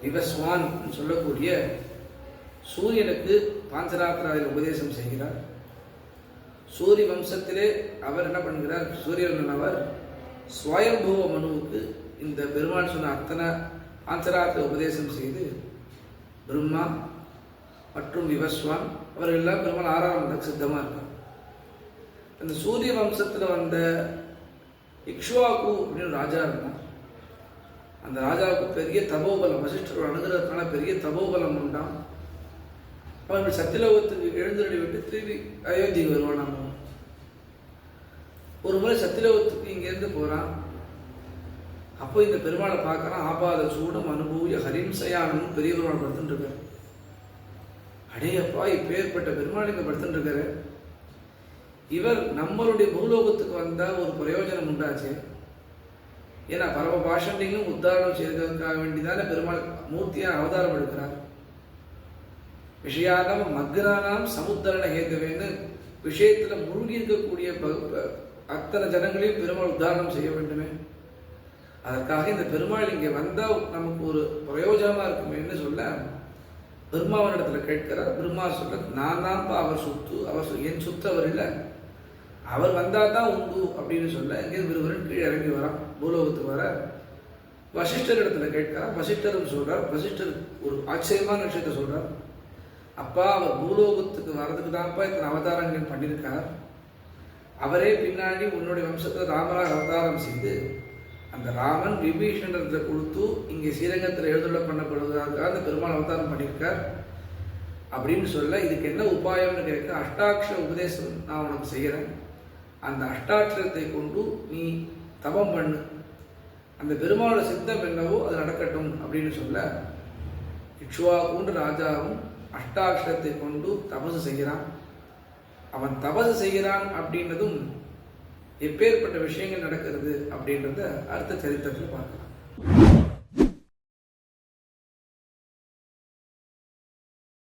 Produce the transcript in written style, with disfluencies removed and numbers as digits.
விவஸ்வான் சொல்லக்கூடிய சூரியனுக்கு பாஞ்சராத்திராவில் உபதேசம் செய்கிறார். சூரிய வம்சத்திலே அவர் என்ன பண்ணுகிறார்? சூரியன் அவர் ஸ்வயம்புவ மனுவுக்கு இந்த பெருமான் சொன்ன அத்தனை பாஞ்சராத்திர உபதேசம் செய்து பிரம்மா மற்றும் விவஸ்வான் அவர்கள் எல்லாம் பெருமாள் 6ஆம் சித்தமாக இருக்கார். அந்த சூரிய வம்சத்தில் வந்த இக்ஷ்வாகு அப்படின்னு ராஜா இருந்தார். அந்த ராஜாவுக்கு பெரிய தபோபலம், வசிஷ்டரோட அணுகிறதுனால பெரிய தபோபலம் உண்டாம். அவர்கள் சத்தியலோகத்துக்கு எழுந்தருளி விட்டு திரும்பி அயோத்திக்கு வருவான். நம்ம ஒரு முறை சத்தியலோகத்துக்கு இங்கேருந்து போகிறான். அப்போ இந்த பெருமாளை பார்க்குறான். ஆபாத சூடம் அனுபவிய ஹரிம்சயானன்னு பெரிய பெருமாள் படுத்துட்டு இருக்காரு. அடையப்பா, இப்பேற்பட்ட பெருமாள் இங்கே படுத்துட்டு இருக்காரு. இவர் நம்மளுடைய பூலோகத்துக்கு வந்தால் ஒரு பிரயோஜனம் உண்டாச்சு. ஏன்னா பரம பாஷண்டிங்களும் உத்தாரணம் செய்வதற்காக வேண்டிதானே பெருமாள் மூர்த்தியாக அவதாரம் எடுக்கிறார். விஷயானம் மக்னானாம் சமுத்தரண ஹேதுவேன்னு விஷயத்தில் மூழ்கி இருக்கக்கூடிய அத்தனை ஜனங்களையும் பெருமாள் உத்தாரணம் செய்ய வேண்டுமே. அதற்காக இந்த பெருமாள் இங்கே வந்தால் நமக்கு ஒரு பிரயோஜனமாக இருக்குமேன்னு சொல்ல பிரம்மாவனிடத்துல கேட்கிறார். பிரம்மா சொல்ற, நான் தான்ப்பா அவர் சொத்து, அவர் என் சொத்து அவர் இல்லை, அவர் வந்தால் தான் உண்டு அப்படின்னு சொல்ல எங்கேயும் விறுவிறுன்னு கீழே இறங்கி வரான். பூலோகத்துக்கு வர வசிஷ்டர் இடத்துல கேட்கிறார். வசிஷ்டரும் சொல்றார். வசிஷ்டர் ஒரு ஆச்சரியமான விஷயத்த சொல்றார். அப்பா, அவர் பூலோகத்துக்கு வர்றதுக்கு தான்ப்பா இத்தனை அவதாரங்கள் பண்ணியிருக்கார். அவரே பின்னாடி உன்னுடைய வம்சத்தை ராமராக அவதாரம் செய்து அந்த ராமன் விபீஷணத்தை கொடுத்து இங்கே ஸ்ரீரங்கத்தில் எழுதுள்ள பண்ணப்படுவதற்காக அந்த பெருமாள் அவதாரம் பண்ணியிருக்கார் அப்படின்னு சொல்ல, இதுக்கு என்ன உபாயம்னு கேட்க, அஷ்டாட்சர உபதேசம் நான் உனக்கு செய்கிறேன், அந்த அஷ்டாட்சரத்தை கொண்டு நீ தபம் பண்ணு, அந்த பெருமாளோட சித்தம் என்னவோ அது நடக்கட்டும் அப்படின்னு சொல்ல, இக்ஷ்வாகுன்ற ராஜாவும் அஷ்டாட்சரத்தை கொண்டு தபசு செய்கிறான். அவன் தபசு செய்கிறான் அப்படின்றதும் எப்பேற்பட்ட விஷயங்கள் நடக்கிறது அப்படின்றத அடுத்த சரித்திரத்தில் பார்க்கலாம்.